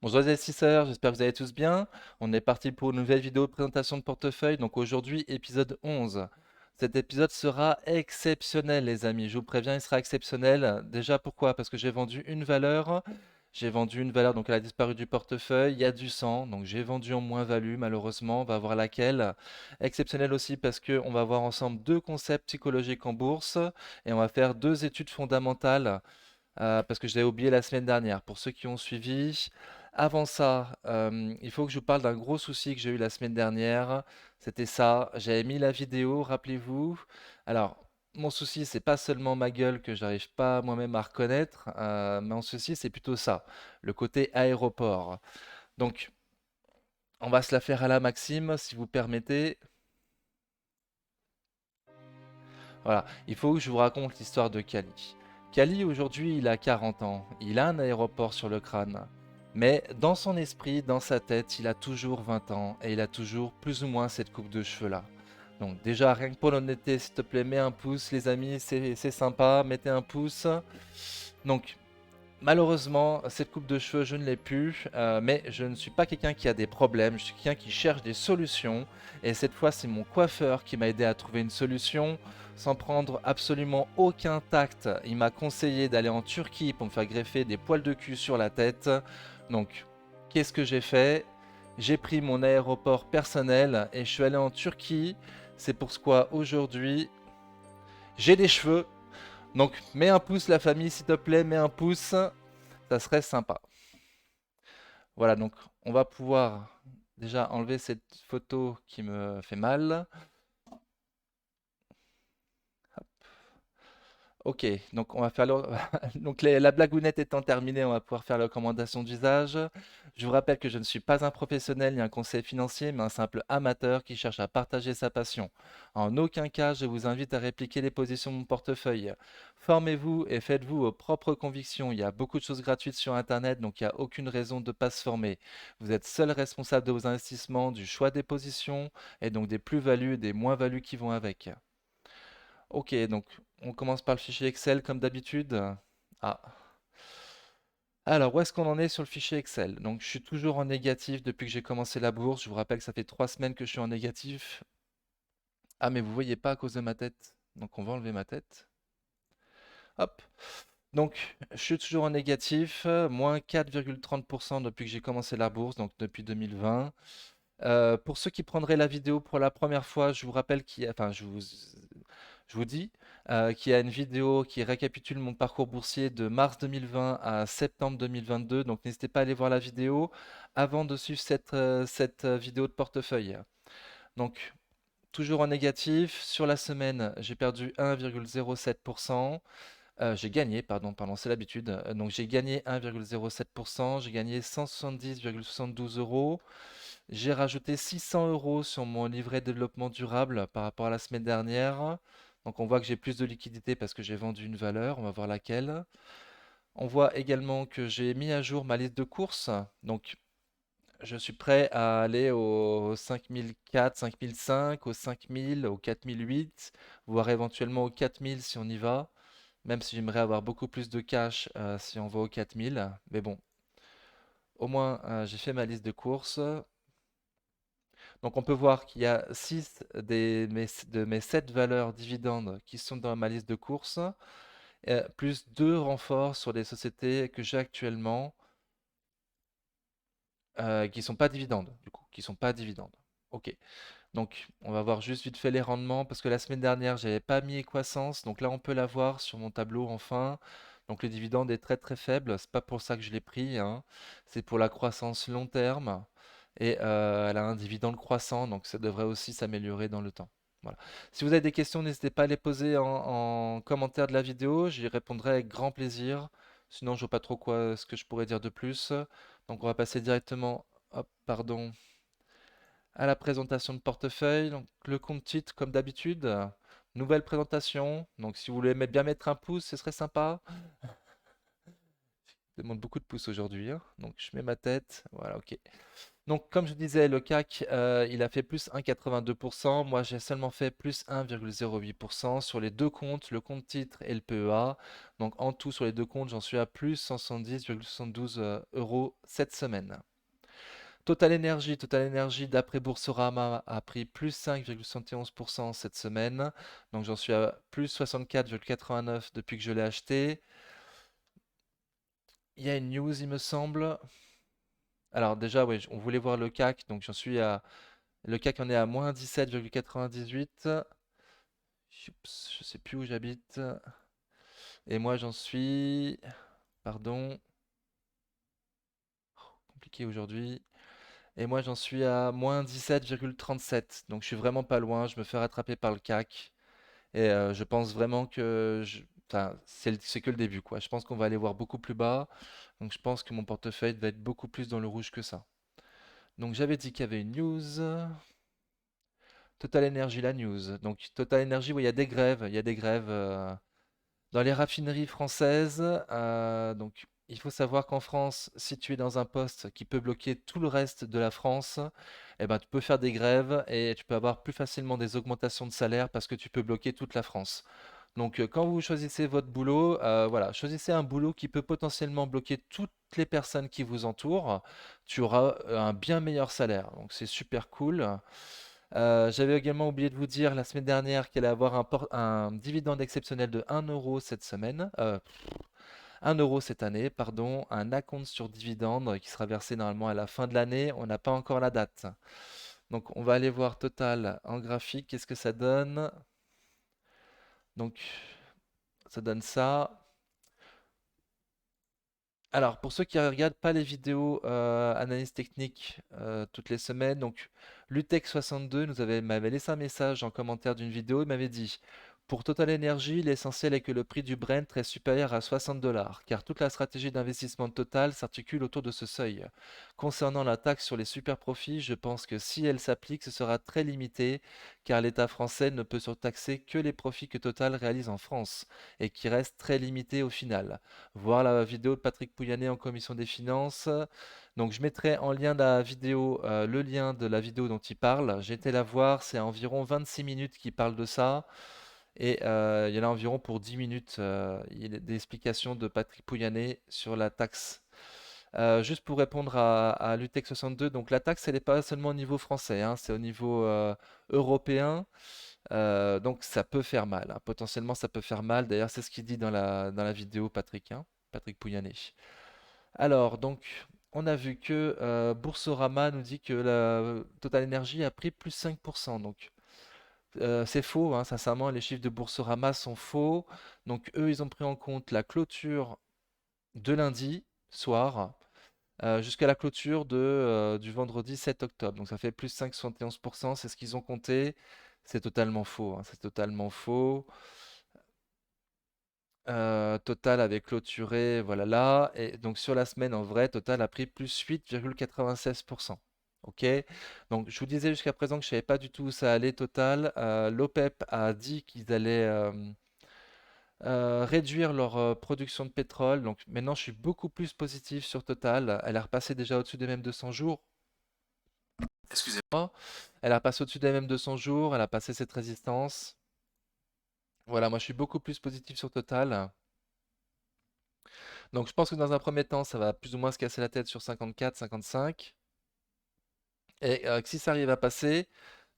Bonjour les investisseurs, j'espère que vous allez tous bien. On est parti pour une nouvelle vidéo de présentation de portefeuille. Donc aujourd'hui, épisode 11. Cet épisode sera exceptionnel les amis, je vous préviens, il sera exceptionnel. Déjà pourquoi? Parce que j'ai vendu une valeur. J'ai vendu une valeur, donc elle a disparu du portefeuille. Il y a du sang, donc j'ai vendu en moins-value malheureusement. On va voir laquelle. Exceptionnel aussi parce qu'on va voir ensemble deux concepts psychologiques en bourse et on va faire deux études fondamentales parce que je l'ai oublié la semaine dernière. Pour ceux qui ont suivi, avant ça, il faut que je vous parle d'un gros souci que j'ai eu la semaine dernière. C'était ça, j'avais mis la vidéo, rappelez-vous. Alors, mon souci, c'est pas seulement ma gueule que j'arrive pas moi-même à reconnaître. Mon souci, c'est plutôt ça, le côté aéroport. Donc, on va se la faire à la Maxime, si vous permettez. Voilà, il faut que je vous raconte l'histoire de Kali. Kali, aujourd'hui, il a 40 ans. Il a un aéroport sur le crâne. Mais dans son esprit, dans sa tête, il a toujours 20 ans et il a toujours plus ou moins cette coupe de cheveux-là. Donc déjà, rien que pour l'honnêteté, s'il te plaît, mets un pouce, les amis, c'est sympa, mettez un pouce. Donc, malheureusement, cette coupe de cheveux, je ne l'ai plus, mais je ne suis pas quelqu'un qui a des problèmes, je suis quelqu'un qui cherche des solutions. Et cette fois, c'est mon coiffeur qui m'a aidé à trouver une solution sans prendre absolument aucun tact. Il m'a conseillé d'aller en Turquie pour me faire greffer des poils de cul sur la tête. Donc, qu'est-ce que j'ai fait? J'ai pris mon aéroport personnel et je suis allé en Turquie. C'est pour ce quoi aujourd'hui, j'ai des cheveux. Donc, mets un pouce la famille, s'il te plaît, mets un pouce. Ça serait sympa. Voilà, donc on va pouvoir déjà enlever cette photo qui me fait mal. Ok, donc on va faire donc la blagounette étant terminée, on va pouvoir faire la recommandation d'usage. Je vous rappelle que je ne suis pas un professionnel ni un conseiller financier, mais un simple amateur qui cherche à partager sa passion. En aucun cas, je vous invite à répliquer les positions de mon portefeuille. Formez-vous et faites-vous vos propres convictions. Il y a beaucoup de choses gratuites sur Internet, donc il n'y a aucune raison de ne pas se former. Vous êtes seul responsable de vos investissements, du choix des positions et donc des plus-values et des moins-values qui vont avec. Ok, donc on commence par le fichier Excel comme d'habitude. Ah. Alors, où est-ce qu'on en est sur le fichier Excel? Donc, je suis toujours en négatif depuis que j'ai commencé la bourse. Je vous rappelle que ça fait 3 semaines que je suis en négatif. Ah, mais vous voyez pas à cause de ma tête. Donc, on va enlever ma tête. Hop. Donc, je suis toujours en négatif, moins 4,30% depuis que j'ai commencé la bourse, donc depuis 2020. Pour ceux qui prendraient la vidéo pour la première fois, je vous rappelle qu'il y a, enfin, je vous dis qu'il y a une vidéo qui récapitule mon parcours boursier de mars 2020 à septembre 2022. Donc, n'hésitez pas à aller voir la vidéo avant de suivre cette vidéo de portefeuille. Donc, toujours en négatif. Sur la semaine, j'ai perdu 1,07%. J'ai gagné, pardon, c'est l'habitude. Donc j'ai gagné 1,07%, j'ai gagné 170,72 euros. J'ai rajouté 600 euros sur mon livret de développement durable par rapport à la semaine dernière. Donc on voit que j'ai plus de liquidité parce que j'ai vendu une valeur, on va voir laquelle. On voit également que j'ai mis à jour ma liste de courses. Donc je suis prêt à aller au 5004, 5005, au 5000, au 4008, voire éventuellement au 4000 si on y va. Même si j'aimerais avoir beaucoup plus de cash si on va au 4000. Mais bon, au moins j'ai fait ma liste de courses. Donc on peut voir qu'il y a 6 de mes 7 valeurs dividendes qui sont dans ma liste de courses, plus 2 renforts sur les sociétés que j'ai actuellement qui sont pas dividendes, du coup, qui sont pas dividendes. Ok, donc on va voir juste vite fait les rendements parce que la semaine dernière j'avais pas mis croissance, donc là on peut la voir sur mon tableau enfin. Donc le dividende est très très faible, c'est pas pour ça que je l'ai pris, hein. C'est pour la croissance long terme et elle a un dividende croissant, donc ça devrait aussi s'améliorer dans le temps. Voilà. Si vous avez des questions, n'hésitez pas à les poser en commentaire de la vidéo, j'y répondrai avec grand plaisir. Sinon, je vois pas trop quoi, ce que je pourrais dire de plus. Donc on va passer directement, hop, pardon, à la présentation de portefeuille. Donc le compte titre comme d'habitude. Nouvelle présentation. Donc si vous voulez bien mettre un pouce, ce serait sympa. Je demande beaucoup de pouces aujourd'hui, hein. Donc je mets ma tête. Voilà, ok. Donc, comme je disais, le CAC, il a fait plus 1,82%. Moi, j'ai seulement fait plus 1,08% sur les deux comptes, le compte titre et le PEA. Donc, en tout, sur les deux comptes, j'en suis à plus 170,72 euros cette semaine. Total Energy d'après Boursorama a pris plus 5,71% cette semaine. Donc, j'en suis à plus 64,89 depuis que je l'ai acheté. Il y a une news, il me semble. Alors déjà, oui, on voulait voir le CAC, donc j'en suis à... Le CAC en est à moins 17,98. Oups, je sais plus où j'habite. Et moi j'en suis... Pardon, compliqué aujourd'hui. Et moi j'en suis à moins 17,37. Donc je suis vraiment pas loin, je me fais rattraper par le CAC. Et je pense vraiment que... Enfin, c'est que le début, quoi. Je pense qu'on va aller voir beaucoup plus bas. Donc je pense que mon portefeuille va être beaucoup plus dans le rouge que ça. Donc j'avais dit qu'il y avait une news. Total Energy, la news. Donc Total Energy, oui, il y a des grèves. Il y a des grèves dans les raffineries françaises. Donc il faut savoir qu'en France, si tu es dans un poste qui peut bloquer tout le reste de la France, eh ben, tu peux faire des grèves et tu peux avoir plus facilement des augmentations de salaire parce que tu peux bloquer toute la France. Donc quand vous choisissez votre boulot, voilà, choisissez un boulot qui peut potentiellement bloquer toutes les personnes qui vous entourent. Tu auras un bien meilleur salaire. Donc c'est super cool. J'avais également oublié de vous dire la semaine dernière qu'elle allait avoir un dividende exceptionnel de 1 euro cette semaine, 1 euro cette année, pardon, un acompte sur dividende qui sera versé normalement à la fin de l'année. On n'a pas encore la date. Donc on va aller voir Total en graphique, qu'est-ce que ça donne? Donc ça donne ça. Alors, pour ceux qui ne regardent pas les vidéos analyse technique toutes les semaines, donc Lutech62 m'avait laissé un message en commentaire d'une vidéo, il m'avait dit, pour Total Energy, l'essentiel est que le prix du Brent reste supérieur à 60 dollars, car toute la stratégie d'investissement de Total s'articule autour de ce seuil. Concernant la taxe sur les super profits, je pense que si elle s'applique, ce sera très limité, car l'État français ne peut surtaxer que les profits que Total réalise en France, et qui restent très limités au final. Voir la vidéo de Patrick Pouyanné en commission des finances. Donc je mettrai en lien de la vidéo le lien de la vidéo dont il parle. J'ai été la voir, c'est environ 26 minutes qu'il parle de ça. Et il y en a environ pour 10 minutes il y a des explications de Patrick Pouyanné sur la taxe. Juste pour répondre à l'UTEC 62, donc la taxe, elle n'est pas seulement au niveau français, hein, c'est au niveau européen. Donc ça peut faire mal, hein. Potentiellement ça peut faire mal. D'ailleurs, c'est ce qu'il dit dans la vidéo, Patrick, hein, Patrick Pouyanné. Alors, donc, on a vu que Boursorama nous dit que la Total Energy a pris plus 5%. Donc, c'est faux, hein, sincèrement, les chiffres de Boursorama sont faux. Donc, eux, ils ont pris en compte la clôture de lundi soir jusqu'à la clôture du vendredi 7 octobre. Donc, ça fait plus 5,71%. C'est ce qu'ils ont compté. C'est totalement faux, hein, c'est totalement faux. Total avait clôturé, voilà là. Et donc sur la semaine, en vrai, Total a pris plus 8,96%. Ok? Donc je vous disais jusqu'à présent que je ne savais pas du tout où ça allait Total. L'OPEP a dit qu'ils allaient réduire leur production de pétrole. Donc maintenant, je suis beaucoup plus positif sur Total. Elle a repassé déjà au-dessus des mêmes 200 jours. Excusez-moi. Elle a repassé au-dessus des mêmes 200 jours. Elle a passé cette résistance. Voilà, moi je suis beaucoup plus positif sur Total. Donc je pense que dans un premier temps, ça va plus ou moins se casser la tête sur 54, 55. Et que si ça arrive à passer,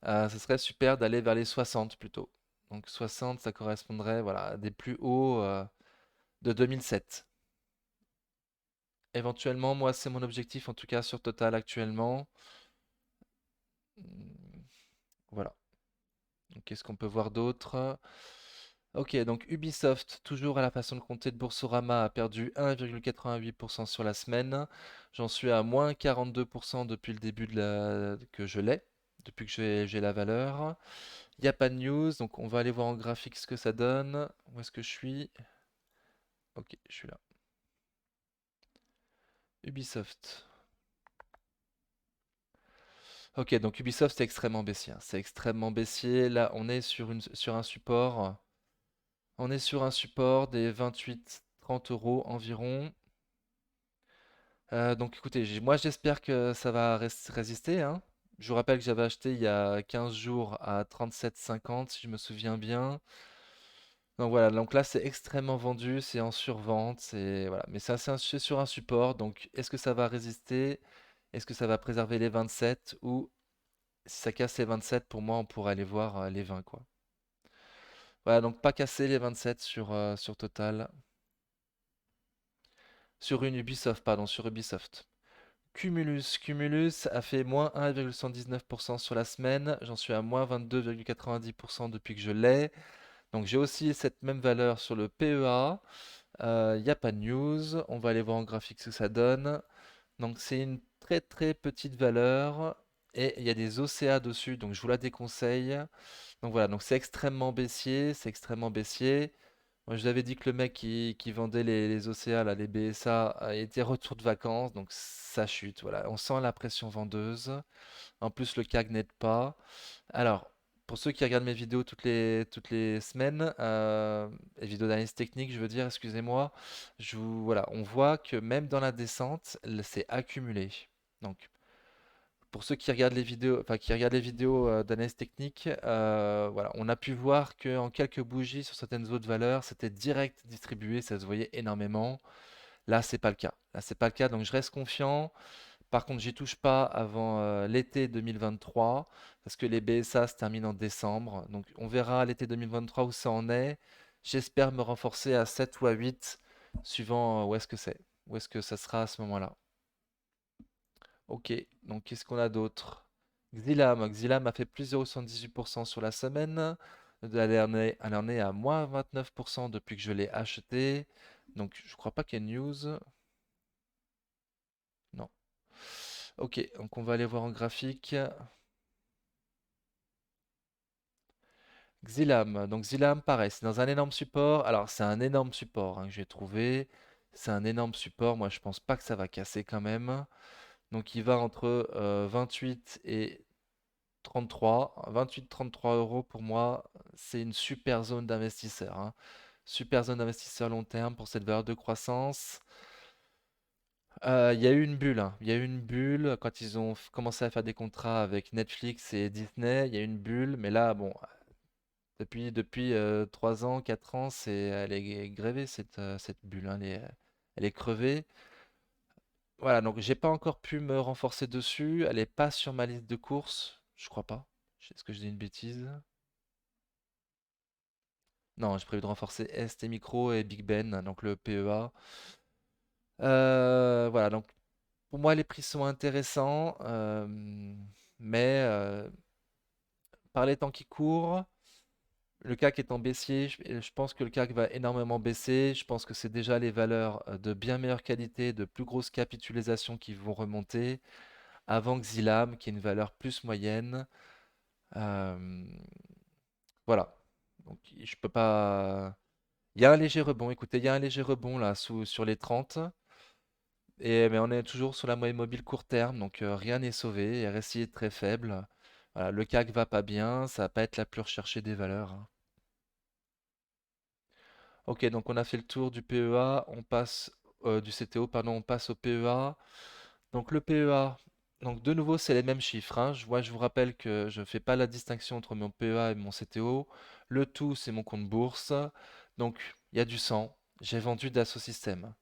ce serait super d'aller vers les 60 plutôt. Donc 60, ça correspondrait voilà, à des plus hauts de 2007. Éventuellement, moi, c'est mon objectif, en tout cas sur Total actuellement. Hmm, voilà. Donc, qu'est-ce qu'on peut voir d'autre? Ok, donc Ubisoft, toujours à la façon de compter de Boursorama, a perdu 1,88% sur la semaine. J'en suis à moins 42% depuis le début que je l'ai, depuis que j'ai la valeur. Il n'y a pas de news, donc on va aller voir en graphique ce que ça donne. Où est-ce que je suis? Ok, je suis là. Ubisoft. Ok, donc Ubisoft c'est extrêmement baissier, hein. C'est extrêmement baissier. Là, on est sur un support. On est sur un support des 28-30 euros environ. Donc écoutez, moi j'espère que ça va résister, hein. Je vous rappelle que j'avais acheté il y a 15 jours à 37,50 si je me souviens bien. Donc voilà, donc là c'est extrêmement vendu, c'est en survente, c'est voilà, mais c'est sur un support, donc est-ce que ça va résister? Est-ce que ça va préserver les 27 ou si ça casse les 27, pour moi on pourrait aller voir les 20 quoi. Voilà, donc pas casser les 27 sur Total, sur une Ubisoft, pardon, sur Ubisoft. Cumulus a fait moins 1,79% sur la semaine. J'en suis à moins 22,90% depuis que je l'ai. Donc j'ai aussi cette même valeur sur le PEA. Il n'y a pas de news. On va aller voir en graphique ce que ça donne. Donc c'est une très très petite valeur. Et il y a des OCA dessus, donc je vous la déconseille. Donc voilà, donc c'est extrêmement baissier, c'est extrêmement baissier. Moi, je vous avais dit que le mec qui vendait les OCA, là, les BSA, était retour de vacances, donc ça chute. Voilà, on sent la pression vendeuse. En plus, le CAC n'aide pas. Alors, pour ceux qui regardent mes vidéos toutes les semaines, les vidéos d'analyse technique, je veux dire, excusez-moi, voilà, on voit que même dans la descente, c'est accumulé. Donc, pour ceux qui regardent les vidéos, enfin qui regardent les vidéos d'analyse technique, voilà, on a pu voir que en quelques bougies sur certaines autres valeurs, c'était direct distribué, ça se voyait énormément. Là, c'est pas le cas. Là, c'est pas le cas, donc je reste confiant. Par contre, j'y touche pas avant l'été 2023, parce que les BSA se terminent en décembre. Donc, on verra l'été 2023 où ça en est. J'espère me renforcer à 7 ou à 8, suivant où est-ce que c'est, où est-ce que ça sera à ce moment-là. Ok, donc qu'est-ce qu'on a d'autre? Xilam a fait plus 0,78% sur la semaine. Elle en est à moins 29% depuis que je l'ai acheté. Donc je crois pas qu'il y ait de news. Non. Ok, donc on va aller voir en graphique. Donc Xilam, pareil, c'est dans un énorme support. Alors c'est un énorme support hein, que j'ai trouvé. C'est un énorme support. Moi je pense pas que ça va casser quand même. Donc il va entre 28 et 33, 28-33 euros pour moi, c'est une super zone d'investisseur, hein. Super zone d'investisseur long terme pour cette valeur de croissance. Il y a eu une bulle, hein. Il y a eu une bulle quand ils ont commencé à faire des contrats avec Netflix et Disney. Il y a eu une bulle, mais là, bon, depuis 3 ans, 4 ans, elle est grévée cette bulle, hein. Elle est crevée. Voilà, donc j'ai pas encore pu me renforcer dessus. Elle est pas sur ma liste de courses, je crois pas. Est-ce que je dis une bêtise? Non, j'ai prévu de renforcer ST Micro et Big Ben, donc le PEA. Voilà, donc pour moi les prix sont intéressants, mais par les temps qui courent, le CAC est en baissier, je pense que le CAC va énormément baisser, je pense que c'est déjà les valeurs de bien meilleure qualité, de plus grosse capitalisation qui vont remonter, avant Xilam, qui est une valeur plus moyenne. Euh, voilà, donc je peux pas... Il y a un léger rebond, écoutez, il y a un léger rebond là sur les 30. Mais on est toujours sur la moyenne mobile court terme, donc rien n'est sauvé. RSI est très faible. Voilà, le CAC va pas bien, ça va pas être la plus recherchée des valeurs, hein. Ok, donc on a fait le tour du PEA, on passe du CTO, pardon, on passe au PEA. Donc le PEA, donc de nouveau c'est les mêmes chiffres, hein. Je vous rappelle que je ne fais pas la distinction entre mon PEA et mon CTO. Le tout c'est mon compte bourse. Donc il y a du sang. J'ai vendu Dassault Systèmes.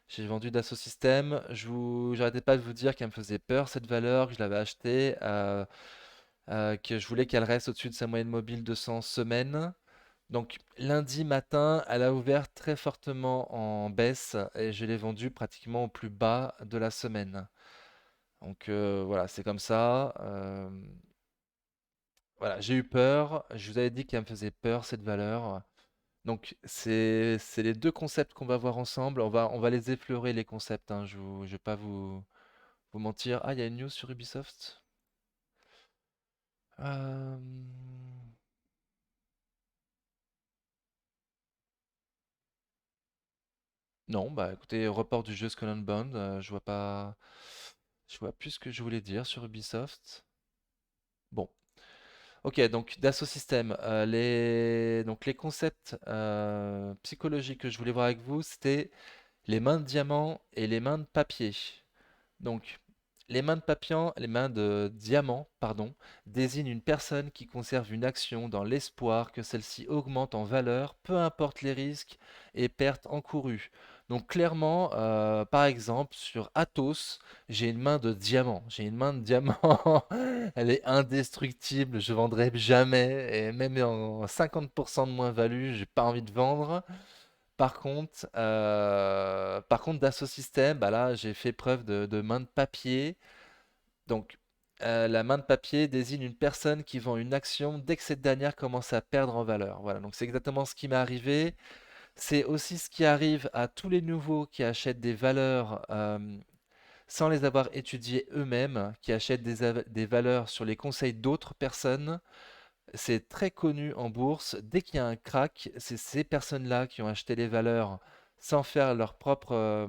J'ai vendu Dassault Systèmes. J'arrêtais pas de vous dire qu'elle me faisait peur cette valeur, que je l'avais achetée, que je voulais qu'elle reste au-dessus de sa moyenne mobile de 100 semaines. Donc lundi matin, elle a ouvert très fortement en baisse et je l'ai vendue pratiquement au plus bas de la semaine. Donc voilà, c'est comme ça. Voilà, j'ai eu peur. Je vous avais dit qu'elle me faisait peur cette valeur. Donc c'est les deux concepts qu'on va voir ensemble. On va les effleurer les concepts, hein. Je vais pas vous mentir. Ah, il y a une news sur Ubisoft. Euh, Non, bah écoutez, report du jeu Skull and Bones. Je vois pas, je vois plus ce que je voulais dire sur Ubisoft. Bon, ok. Donc Dassault Systèmes, donc les concepts psychologiques que je voulais voir avec vous, c'était les mains de diamant et les mains de papier. Donc, les mains de diamant, pardon, désignent une personne qui conserve une action dans l'espoir que celle-ci augmente en valeur, peu importe les risques et pertes encourues. Donc clairement, par exemple, sur Athos, j'ai une main de diamant. J'ai une main de diamant, elle est indestructible, je vendrai jamais, et même en 50% de moins-value, j'ai pas envie de vendre. Par contre, Dassault Systèmes, bah là, j'ai fait preuve de main de papier. Donc, la main de papier désigne une personne qui vend une action dès que cette dernière commence à perdre en valeur. Voilà, donc c'est exactement ce qui m'est arrivé. C'est aussi ce qui arrive à tous les nouveaux qui achètent des valeurs sans les avoir étudiées eux-mêmes, qui achètent des valeurs sur les conseils d'autres personnes. C'est très connu en bourse. Dès qu'il y a un crack, c'est ces personnes-là qui ont acheté les valeurs sans faire leurs propres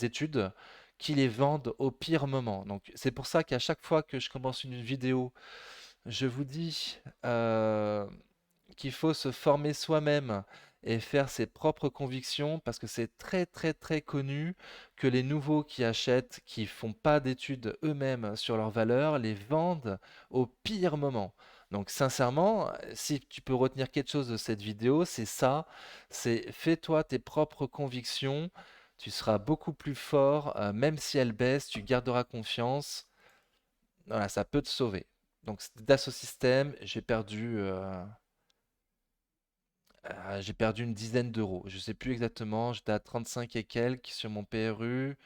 études qui les vendent au pire moment. Donc c'est pour ça qu'à chaque fois que je commence une vidéo, je vous dis qu'il faut se former soi-même et faire ses propres convictions parce que c'est très très très connu que les nouveaux qui achètent, qui font pas d'études eux-mêmes sur leurs valeurs, les vendent au pire moment. Donc sincèrement, si tu peux retenir quelque chose de cette vidéo, c'est ça, c'est fais-toi tes propres convictions, tu seras beaucoup plus fort, même si elles baissent, tu garderas confiance. Voilà, ça peut te sauver. Donc Dassault Systèmes, j'ai perdu une dizaine d'euros. Je sais plus exactement. J'étais à 35 et quelques sur mon PRU.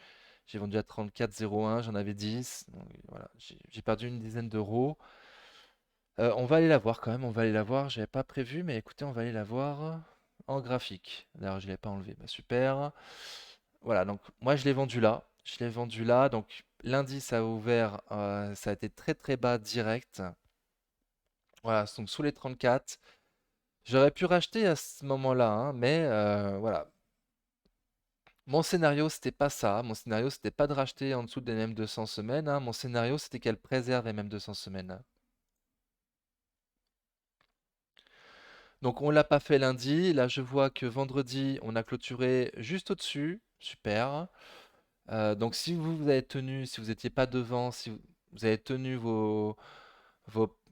J'ai vendu à 34,01. J'en avais 10. Donc, voilà, j'ai perdu une dizaine d'euros. On va aller la voir quand même. On va aller la voir. J'avais pas prévu, mais écoutez, on va aller la voir en graphique. D'ailleurs, je l'ai pas enlevé. Bah, super. Voilà. Donc moi, je l'ai vendu là. Je l'ai vendu là. Donc lundi, ça a ouvert. Ça a été très très bas direct. Voilà. Donc sous les 34. J'aurais pu racheter à ce moment-là, hein, mais voilà. Mon scénario, c'était pas ça. Mon scénario, c'était pas de racheter en dessous des MM200 semaines, hein. Mon scénario, c'était qu'elle préserve MM200 semaines. Donc, on l'a pas fait lundi. Là, je vois que vendredi, on a clôturé juste au-dessus. Super. Donc, si vous avez tenu, si vous n'étiez pas devant, si vous avez tenu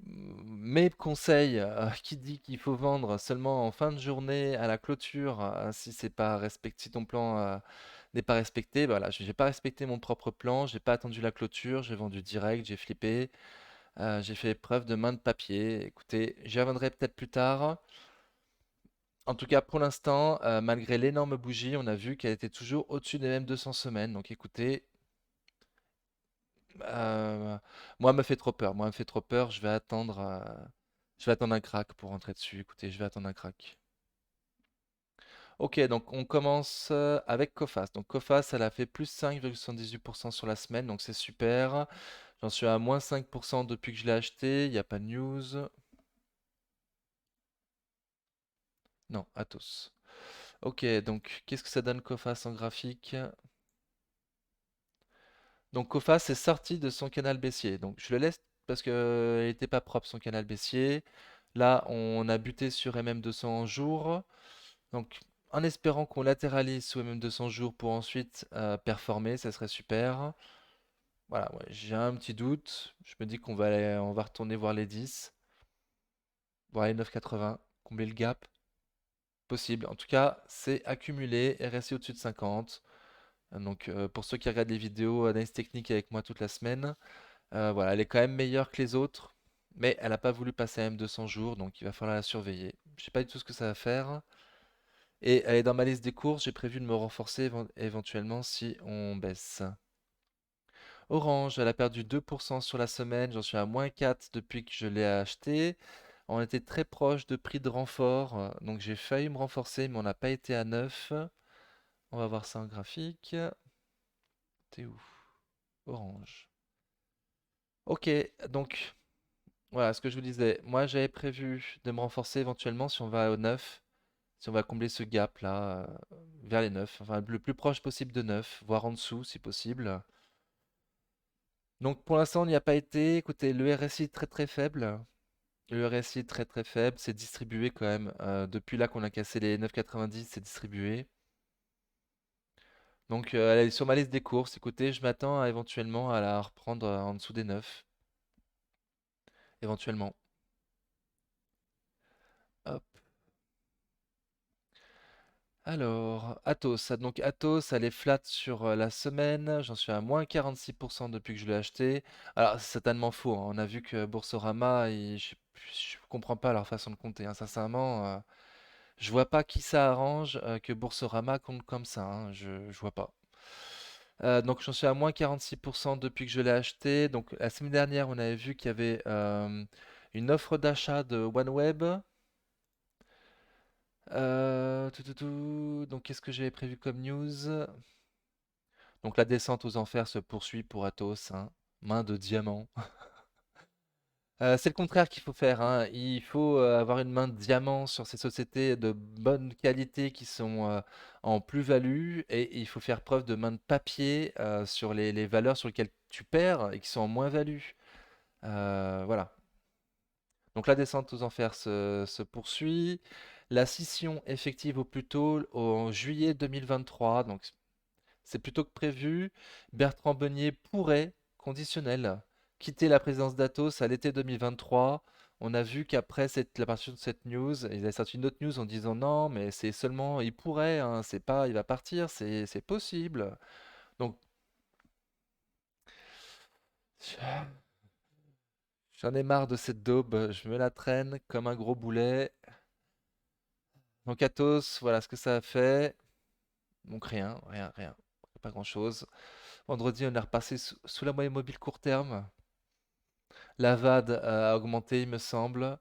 mes conseils qui dit qu'il faut vendre seulement en fin de journée à la clôture, si c'est pas respecté, si ton plan n'est pas respecté, bah voilà, j'ai pas respecté mon propre plan, j'ai pas attendu la clôture, j'ai vendu direct, j'ai flippé, j'ai fait preuve de main de papier. Écoutez, j'y reviendrai peut-être plus tard. En tout cas, pour l'instant, malgré l'énorme bougie, on a vu qu'elle était toujours au-dessus des mêmes 200 semaines. Donc écoutez, euh, moi, elle me fait trop peur. Moi, elle me fait trop peur. Je vais attendre un crack pour rentrer dessus. Écoutez, je vais attendre un crack. Ok, donc on commence avec Coface. Donc Coface, elle a fait plus 5,78% sur la semaine, donc c'est super. J'en suis à moins 5% depuis que je l'ai acheté. Il n'y a pas de news. Non, Atos. Ok, donc qu'est-ce que ça donne Coface en graphique? Donc Coface est sorti de son canal baissier. Donc je le laisse parce que il n'était pas propre son canal baissier. Là, on a buté sur MM200 en jour. Donc, en espérant qu'on latéralise sous MM 200 jours pour ensuite performer, ça serait super. Voilà, ouais, j'ai un petit doute. Je me dis on va retourner voir les 10, voir les 9,80, combler le gap. Possible. En tout cas, c'est accumulé et resté au-dessus de 50. Donc, pour ceux qui regardent les vidéos d'analyse technique avec moi toute la semaine, voilà, elle est quand même meilleure que les autres. Mais elle n'a pas voulu passer à M200 jours, donc il va falloir la surveiller. Je sais pas du tout ce que ça va faire. Et elle est dans ma liste des courses, j'ai prévu de me renforcer éventuellement si on baisse. Orange, elle a perdu 2% sur la semaine, j'en suis à moins 4 depuis que je l'ai acheté. On était très proche de prix de renfort, donc j'ai failli me renforcer, mais on n'a pas été à 9. On va voir ça en graphique. T'es où? Orange. Ok, donc voilà ce que je vous disais. Moi j'avais prévu de me renforcer éventuellement si on va au 9, si on va combler ce gap là, vers les 9, enfin le plus proche possible de 9, voire en dessous si possible. Donc pour l'instant, on n'y a pas été. Écoutez, le RSI est très très faible. Le RSI est très très faible. C'est distribué quand même. Depuis là qu'on a cassé les 9,90, c'est distribué. Donc elle est sur ma liste des courses. Écoutez, je m'attends éventuellement à la reprendre en dessous des 9, éventuellement. Hop. Alors, Athos. Donc Athos, elle est flat sur la semaine. J'en suis à moins 46% depuis que je l'ai acheté. Alors, c'est certainement faux, hein. On a vu que Boursorama, je comprends pas leur façon de compter, hein. Sincèrement, je vois pas qui ça arrange que Boursorama compte comme ça, hein. Je vois pas. Donc j'en suis à moins 46% depuis que je l'ai acheté. Donc la semaine dernière, on avait vu qu'il y avait une offre d'achat de OneWeb. Donc qu'est-ce que j'avais prévu comme news? Donc la descente aux enfers se poursuit pour Athos, hein. Main de diamant. C'est le contraire qu'il faut faire, hein. Il faut avoir une main de diamant sur ces sociétés de bonne qualité qui sont en plus-value et il faut faire preuve de main de papier sur les valeurs sur lesquelles tu perds et qui sont en moins-value. Voilà. Donc la descente aux enfers se poursuit. La scission effective au plus tôt en juillet 2023. Donc c'est plutôt que prévu. Bertrand Beunier pourrait, conditionnel, quitter la présidence d'Atos à l'été 2023. On a vu qu'après la partie de cette news, ils avaient sorti une autre news en disant non, mais c'est seulement, il pourrait, hein, c'est pas, il va partir, c'est possible. Donc, j'en ai marre de cette daube, je me la traîne comme un gros boulet. Donc, Atos, voilà ce que ça a fait. Donc, rien, rien, rien. Pas grand-chose. Vendredi, on est repassé sous la moyenne mobile court terme. La VAD a augmenté, il me semble.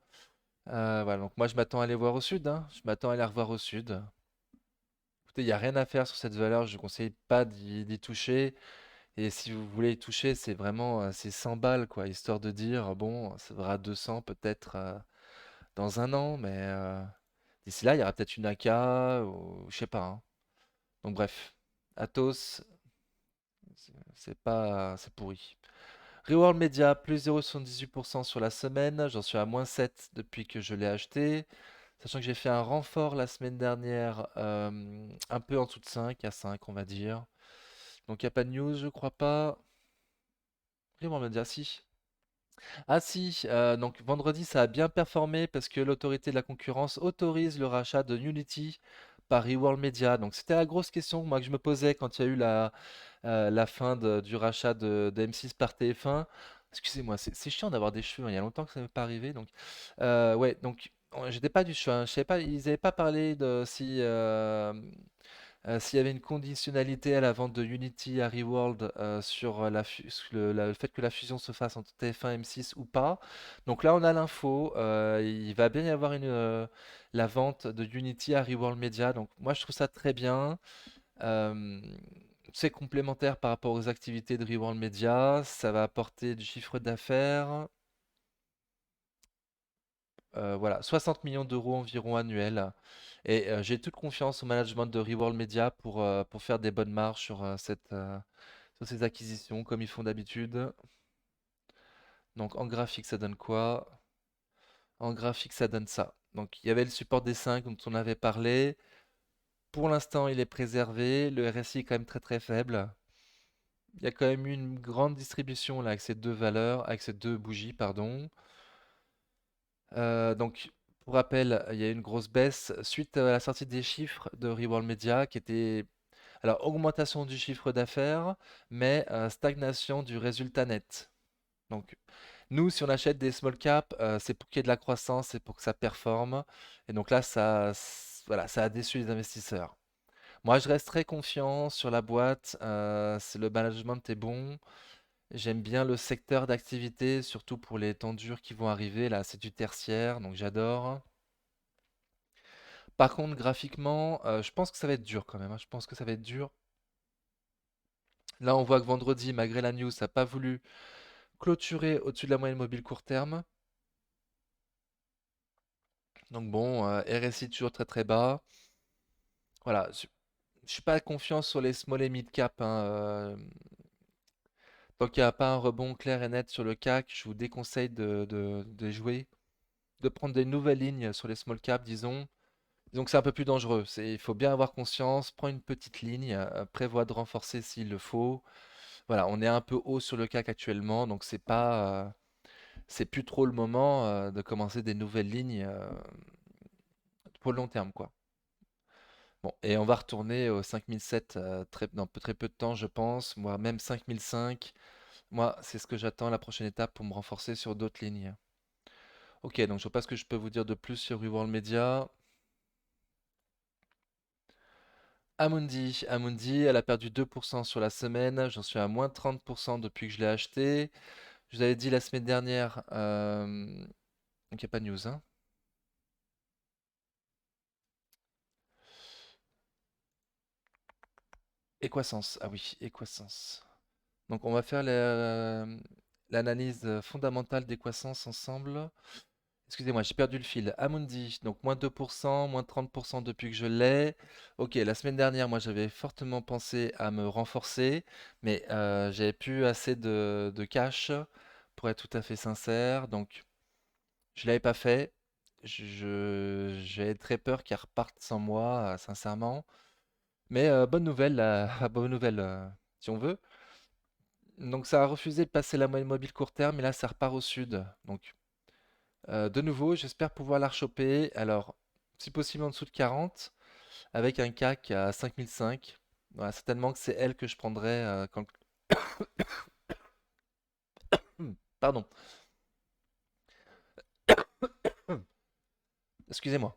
Voilà, donc moi je m'attends à aller voir au sud, hein. Je m'attends à aller revoir au sud. Écoutez, il n'y a rien à faire sur cette valeur, je ne conseille pas d'y toucher. Et si vous voulez y toucher, c'est vraiment c'est 100 balles, quoi, histoire de dire, bon, ça vaudra 200 peut-être dans un an, mais d'ici là, il y aura peut-être une AK, ou je sais pas, hein. Donc bref, Atos, c'est pas, c'est pourri. Reworld Media, plus 0,78% sur la semaine. J'en suis à moins 7 depuis que je l'ai acheté. Sachant que j'ai fait un renfort la semaine dernière, un peu en dessous de 5, à 5 on va dire. Donc il n'y a pas de news, je crois pas. Reworld Media, si. Ah si, donc vendredi ça a bien performé parce que l'autorité de la concurrence autorise le rachat de Unity par Reworld Media. Donc c'était la grosse question moi que je me posais quand il y a eu la fin du rachat de M6 par TF1. Excusez-moi, c'est chiant d'avoir des cheveux, hein, il y a longtemps que ça m'est pas arrivé. Donc, ouais, donc j'étais pas du cheveu, hein, je savais pas, ils n'avaient pas parlé de si s'il y avait une conditionnalité à la vente de Unity à Reworld sur le fait que la fusion se fasse entre TF1 et M6 ou pas. Donc là, on a l'info. Il va bien y avoir la vente de Unity à Reworld Media. Donc moi, je trouve ça très bien. Euh, c'est complémentaire par rapport aux activités de Reworld Media. Ça va apporter du chiffre d'affaires. Voilà, 60 millions d'euros environ annuels. Et j'ai toute confiance au management de Reworld Media pour faire des bonnes marges sur ces acquisitions, comme ils font d'habitude. Donc en graphique, ça donne quoi? En graphique, ça donne ça. Donc il y avait le support des 5 dont on avait parlé. Pour l'instant, il est préservé. Le RSI est quand même très très faible. Il y a quand même eu une grande distribution là avec ces deux valeurs, avec ces deux bougies, pardon. Donc, pour rappel, il y a eu une grosse baisse suite à la sortie des chiffres de Reworld Media qui était, alors, augmentation du chiffre d'affaires, mais stagnation du résultat net. Donc, nous, si on achète des small cap, c'est pour qu'il y ait de la croissance, c'est pour que ça performe. Et donc là, voilà, ça a déçu les investisseurs. Moi, je reste très confiant sur la boîte. Le management est bon. J'aime bien le secteur d'activité, surtout pour les temps durs qui vont arriver. Là, c'est du tertiaire, donc j'adore. Par contre, graphiquement, je pense que ça va être dur quand même, hein. Je pense que ça va être dur. Là, on voit que vendredi, malgré la news, ça n'a pas voulu clôturer au-dessus de la moyenne mobile court terme. Donc bon, RSI toujours très très bas. Voilà, je suis pas confiant sur les small et mid cap, hein. Tant qu'il n'y a pas un rebond clair et net sur le CAC, je vous déconseille de jouer, de prendre des nouvelles lignes sur les small cap, disons. Donc c'est un peu plus dangereux. Il faut bien avoir conscience, prends une petite ligne, prévois de renforcer s'il le faut. Voilà, on est un peu haut sur le CAC actuellement, donc c'est plus trop le moment de commencer des nouvelles lignes pour le long terme, quoi. Bon, et on va retourner au 5007 dans très peu de temps, je pense. Moi, même 5005. Moi, c'est ce que j'attends la prochaine étape pour me renforcer sur d'autres lignes. Ok, donc je sais pas ce que je peux vous dire de plus sur Reworld Media. Amundi, elle a perdu 2% sur la semaine. J'en suis à moins 30% depuis que je l'ai acheté. Je vous avais dit la semaine dernière, donc il n'y a pas de news, hein. Equasens, ah oui, Equasens. Donc on va faire l'analyse fondamentale d'Equasens ensemble. Excusez-moi, j'ai perdu le fil. Amundi, donc moins 2%, moins 30% depuis que je l'ai. Ok, la semaine dernière, moi j'avais fortement pensé à me renforcer, mais j'avais plus assez de cash pour être tout à fait sincère, donc je l'avais pas fait. J'ai très peur qu'elle reparte sans moi, sincèrement. Mais bonne nouvelle, bonne nouvelle, si on veut. Donc ça a refusé de passer la moyenne mobile court terme, et là ça repart au sud. Donc de nouveau, j'espère pouvoir la rechoper. Alors, si possible en dessous de 40, avec un CAC à 5005. Voilà, certainement que c'est elle que je prendrai quand... Pardon. Excusez-moi.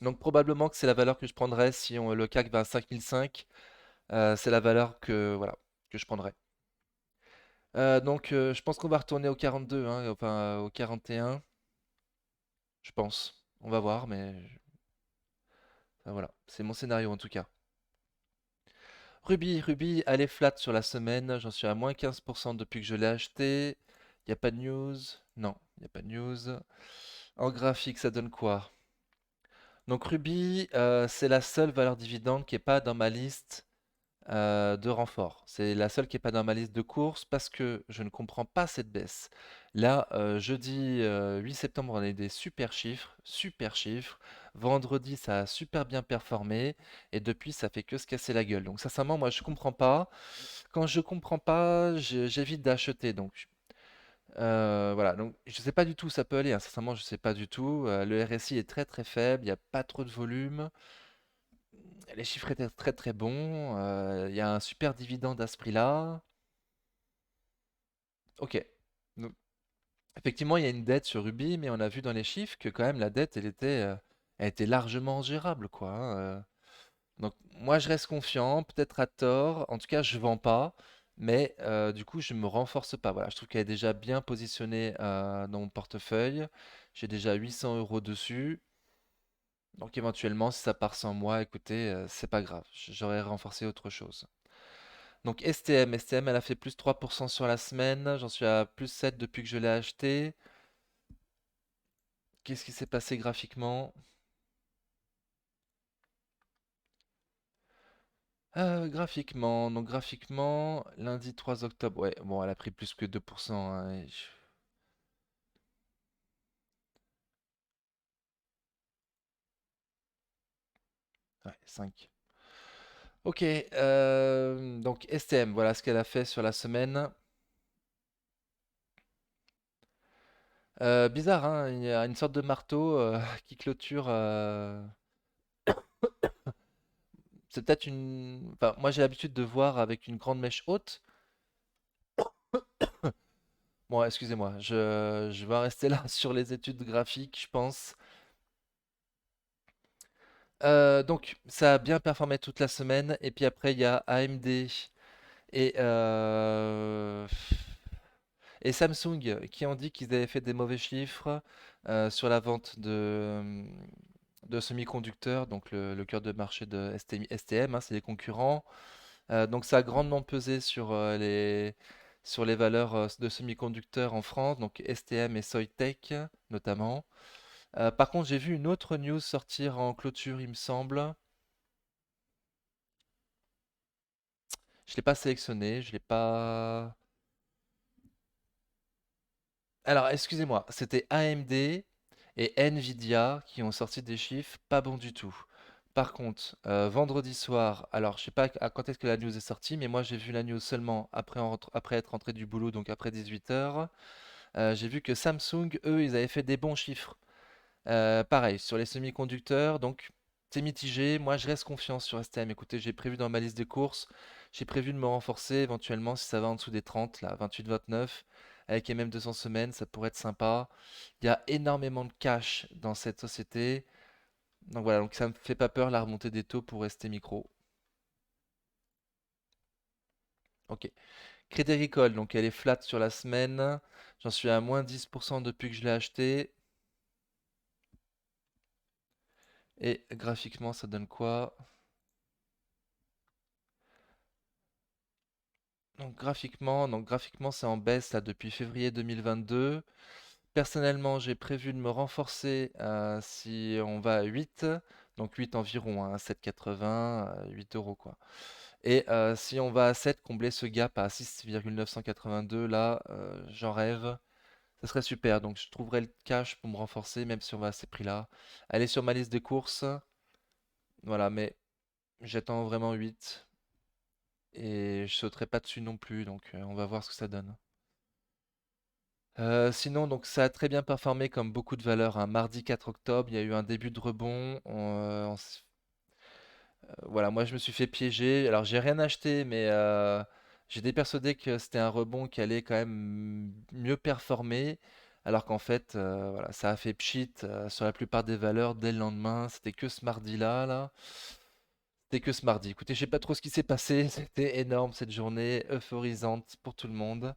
Donc probablement que c'est la valeur que je prendrai si le CAC va à 5005. C'est la valeur que, voilà, que je prendrai. Donc je pense qu'on va retourner au 42, hein, enfin au 41. Je pense. On va voir, mais enfin, voilà. C'est mon scénario en tout cas. Ruby, elle est flat sur la semaine. J'en suis à moins 15% depuis que je l'ai acheté. Il n'y a pas de news. Non, il n'y a pas de news. En graphique, ça donne quoi? Donc Ruby, c'est la seule valeur dividende qui n'est pas dans ma liste de renfort. C'est la seule qui n'est pas dans ma liste de courses parce que je ne comprends pas cette baisse. Là, jeudi 8 septembre, on a eu des super chiffres, super chiffres. Vendredi, ça a super bien performé et depuis, ça fait que se casser la gueule. Donc sincèrement, moi, je comprends pas. Quand je comprends pas, j'évite d'acheter. Donc voilà. Donc je sais pas du tout où ça peut aller, hein. Sincèrement, je sais pas du tout. Le RSI est très très faible. Il n'y a pas trop de volume. Les chiffres étaient très très bons. Il y a un super dividende à ce prix-là. Ok. Donc, effectivement, il y a une dette sur Ruby, mais on a vu dans les chiffres que quand même la dette, elle était largement gérable, quoi, hein. Donc moi, je reste confiant, peut-être à tort. En tout cas, je vends pas, mais du coup, je me renforce pas. Voilà, je trouve qu'elle est déjà bien positionnée dans mon portefeuille. J'ai déjà 800 euros dessus. Donc éventuellement, si ça part sans moi, écoutez, c'est pas grave. J'aurais renforcé autre chose. Donc STM, elle a fait plus 3% sur la semaine. J'en suis à plus 7 depuis que je l'ai acheté. Qu'est-ce qui s'est passé graphiquement? Donc graphiquement, lundi 3 octobre, ouais, bon, elle a pris plus que 2%, hein, ouais, 5. Ok, donc STM, voilà ce qu'elle a fait sur la semaine. Bizarre, hein, il y a une sorte de marteau qui clôture. C'est peut-être une. Enfin, moi j'ai l'habitude de voir avec une grande mèche haute. Bon, excusez-moi, je vais en rester là sur les études graphiques, je pense. Donc, ça a bien performé toute la semaine. Et puis après, il y a AMD et, et Samsung qui ont dit qu'ils avaient fait des mauvais chiffres sur la vente de semi-conducteurs, donc le cœur de marché de STM, hein, c'est les concurrents. Donc ça a grandement pesé sur les valeurs de semi-conducteurs en France, donc STM et Soitec notamment. Par contre, j'ai vu une autre news sortir en clôture, il me semble. Je l'ai pas sélectionné, je l'ai pas. Alors, excusez-moi, c'était AMD et Nvidia qui ont sorti des chiffres pas bons du tout. Par contre, vendredi soir, alors je sais pas à quand est-ce que la news est sortie, mais moi j'ai vu la news seulement après être rentré du boulot, donc après 18 h. J'ai vu que Samsung, eux, ils avaient fait des bons chiffres. Pareil, sur les semi-conducteurs, donc c'est mitigé. Moi, je reste confiant sur STM. Écoutez, j'ai prévu dans ma liste de courses, j'ai prévu de me renforcer éventuellement si ça va en dessous des 30, là, 28-29, avec MM200 semaines, ça pourrait être sympa. Il y a énormément de cash dans cette société. Donc voilà, donc ça me fait pas peur la remontée des taux pour ST Micro. Ok. Crédit Agricole, donc elle est flat sur la semaine. J'en suis à moins 10% depuis que je l'ai acheté. Et graphiquement, ça donne quoi? Donc graphiquement, c'est en baisse là depuis février 2022. Personnellement, j'ai prévu de me renforcer si on va à 8, donc 8 environ, hein, 7,80, 8 euros quoi. Et si on va à 7, combler ce gap à 6,982, là, j'en rêve. Ça serait super, donc je trouverai le cash pour me renforcer, même si on va à ces prix-là. Elle est sur ma liste de courses, voilà, mais j'attends vraiment 8 et je sauterai pas dessus non plus, donc on va voir ce que ça donne. Sinon, donc ça a très bien performé comme beaucoup de valeurs, hein. Mardi 4 octobre, il y a eu un début de rebond. Voilà, moi je me suis fait piéger. Alors j'ai rien acheté, mais j'étais persuadé que c'était un rebond qui allait quand même mieux performer. Alors qu'en fait, voilà, ça a fait pchit sur la plupart des valeurs dès le lendemain. C'était que ce mardi-là, là. C'était que ce mardi. Écoutez, je sais pas trop ce qui s'est passé. C'était énorme cette journée, euphorisante pour tout le monde.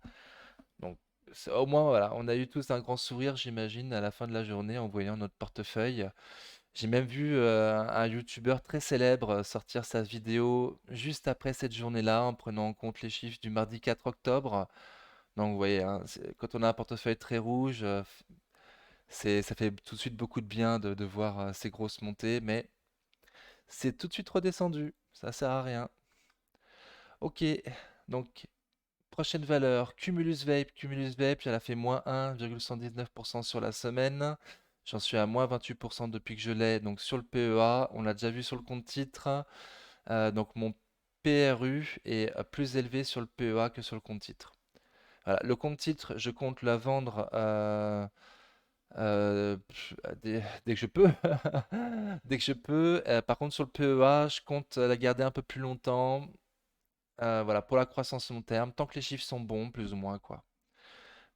Donc, au moins, voilà, on a eu tous un grand sourire, j'imagine, à la fin de la journée en voyant notre portefeuille. J'ai même vu un YouTuber très célèbre sortir sa vidéo juste après cette journée-là, en prenant en compte les chiffres du mardi 4 octobre. Donc, vous voyez, hein, quand on a un portefeuille très rouge, ça fait tout de suite beaucoup de bien de voir ces grosses montées, mais c'est tout de suite redescendu. Ça sert à rien. Ok, donc prochaine valeur, Cumulus Vape. Cumulus Vape, elle a fait moins 1,119% sur la semaine. J'en suis à moins 28% depuis que je l'ai. Donc sur le PEA, on l'a déjà vu sur le compte titre. Donc mon PRU est plus élevé sur le PEA que sur le compte titre. Voilà, le compte titre, je compte la vendre dès que je peux. Dès que je peux. Par contre, sur le PEA, je compte la garder un peu plus longtemps. Voilà, pour la croissance long terme, tant que les chiffres sont bons, plus ou moins, quoi.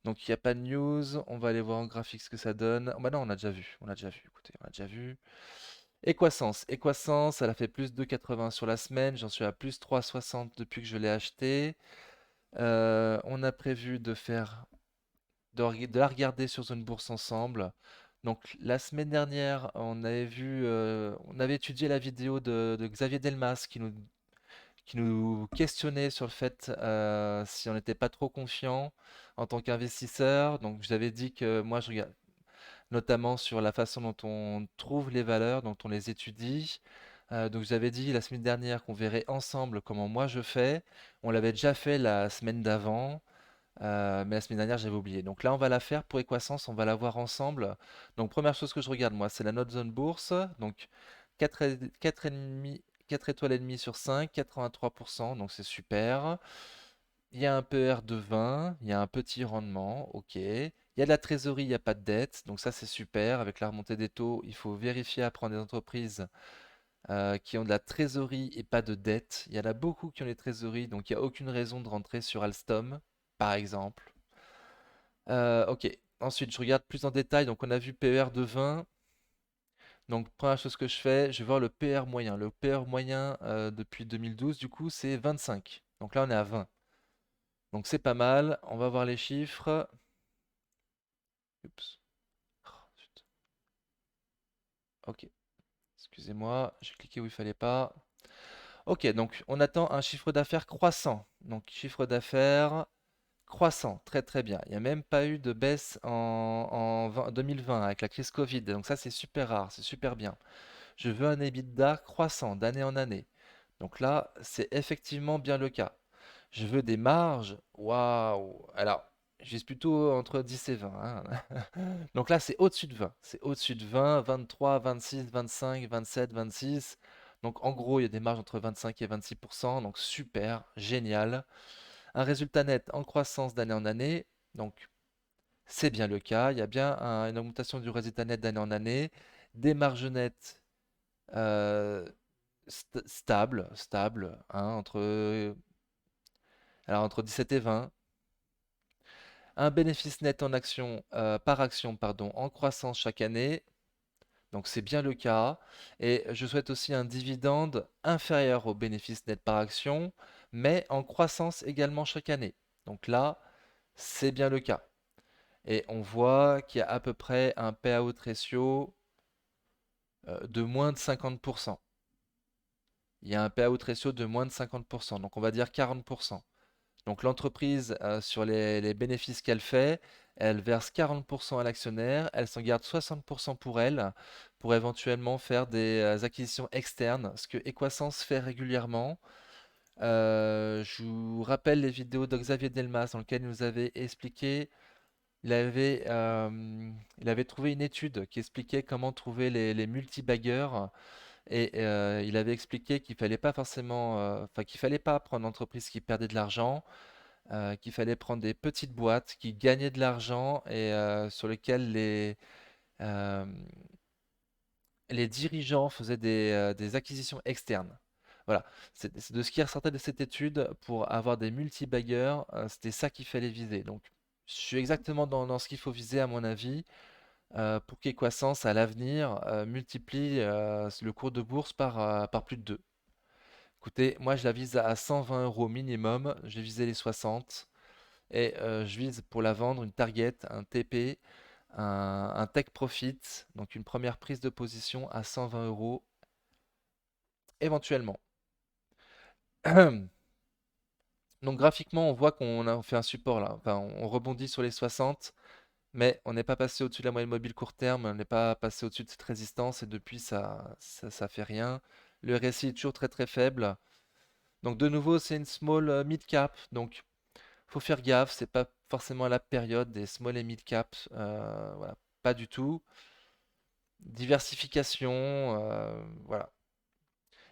Donc il n'y a pas de news, on va aller voir en graphique ce que ça donne. Oh, bah non, on a déjà vu, écoutez, on a déjà vu. Equasens, elle a fait plus 2,80 sur la semaine, j'en suis à plus 3,60 depuis que je l'ai acheté. On a prévu de la regarder sur une bourse ensemble. Donc la semaine dernière, on avait étudié la vidéo de Xavier Delmas qui nous questionnait sur le fait si on n'était pas trop confiant en tant qu'investisseur. Donc, je vous avais dit que moi, je regarde notamment sur la façon dont on trouve les valeurs, dont on les étudie. Donc, je vous avais dit la semaine dernière qu'on verrait ensemble comment moi je fais. On l'avait déjà fait la semaine d'avant. Mais la semaine dernière, j'avais oublié. Donc là, on va la faire pour Equasens, on va la voir ensemble. Donc, première chose que je regarde, moi, c'est la note zone bourse. Donc, 4 étoiles et demie sur 5, 83%, donc c'est super. Il y a un PER de 20, il y a un petit rendement, ok. Il y a de la trésorerie, il n'y a pas de dette, donc ça c'est super. Avec la remontée des taux, il faut vérifier à prendre des entreprises qui ont de la trésorerie et pas de dette. Il y en a beaucoup qui ont des trésoreries, donc il n'y a aucune raison de rentrer sur Alstom, par exemple. Ok, ensuite je regarde plus en détail, donc on a vu PER de 20. Donc première chose que je fais, je vais voir le PR moyen. Le PR moyen depuis 2012, du coup, c'est 25. Donc là, on est à 20. Donc c'est pas mal. On va voir les chiffres. Oups. Oh, zut. Ok, excusez-moi, j'ai cliqué où il fallait pas. Ok, donc on attend un chiffre d'affaires croissant. Donc chiffre d'affaires croissant, très très bien. Il n'y a même pas eu de baisse en 2020 avec la crise Covid. Donc ça, c'est super rare, c'est super bien. Je veux un EBITDA croissant d'année en année. Donc là, c'est effectivement bien le cas. Je veux des marges. Waouh! Alors, Je vise plutôt entre 10 et 20, hein. Donc là, c'est au-dessus de 20. C'est au-dessus de 20, 23, 26, 25, 27, 26. Donc en gros, il y a des marges entre 25 et 26%. Donc super, génial. Un résultat net en croissance d'année en année. Donc c'est bien le cas. Il y a bien une augmentation du résultat net d'année en année. Des marges nettes euh, stables, hein, entre 17 et 20. Un bénéfice net en action, par action, pardon, en croissance chaque année. Donc c'est bien le cas. Et je souhaite aussi un dividende inférieur au bénéfice net par action, mais en croissance également chaque année. Donc là, c'est bien le cas. Et on voit qu'il y a à peu près un payout ratio de moins de 50%. Il y a un payout ratio de moins de 50%, donc on va dire 40%. Donc l'entreprise, sur les bénéfices qu'elle fait, elle verse 40% à l'actionnaire, elle s'en garde 60% pour elle, pour éventuellement faire des acquisitions externes, ce que Equasens fait régulièrement. Je vous rappelle les vidéos de Xavier Delmas dans lesquelles il nous avait expliqué, il avait trouvé une étude qui expliquait comment trouver les multibaggeurs. Et il avait expliqué qu'il fallait pas forcément, enfin qu'il fallait pas prendre une entreprise qui perdait de l'argent, qu'il fallait prendre des petites boîtes qui gagnaient de l'argent et sur lesquelles euh, les dirigeants faisaient des acquisitions externes. Voilà, c'est de ce qui ressortait de cette étude pour avoir des multi-baggers, c'était ça qu'il fallait viser. Donc, je suis exactement dans ce qu'il faut viser à mon avis pour qu'Equasens à l'avenir multiplie le cours de bourse par plus de 2. Écoutez, moi je la vise à 120 euros minimum, j'ai visé les 60. Et je vise pour la vendre une target, un TP, un take profit, donc une première prise de position à 120 euros éventuellement. Donc graphiquement, on voit qu'on a fait un support là. Enfin, on rebondit sur les 60, mais on n'est pas passé au-dessus de la moyenne mobile court terme, on n'est pas passé au-dessus de cette résistance et depuis ça fait rien. Le RSI est toujours très très faible. Donc de nouveau, c'est une small mid cap. Donc faut faire gaffe, c'est pas forcément la période des small et mid caps, voilà, pas du tout. Diversification, voilà.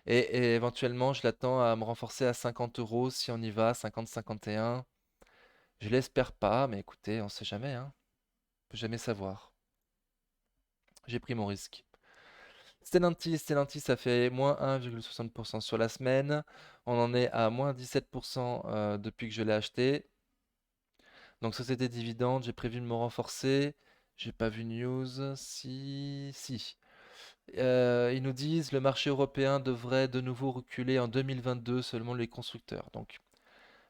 Et éventuellement, je l'attends à me renforcer à 50 euros si on y va, 50-51. Je l'espère pas, mais écoutez, on sait jamais, hein. On peut jamais savoir. J'ai pris mon risque. Stellantis, ça fait moins 1,60% sur la semaine. On en est à moins 17% depuis que je l'ai acheté. Donc société dividende, j'ai prévu de me renforcer. J'ai pas vu news. Si. Ils nous disent le marché européen devrait de nouveau reculer en 2022 selon les constructeurs. Donc,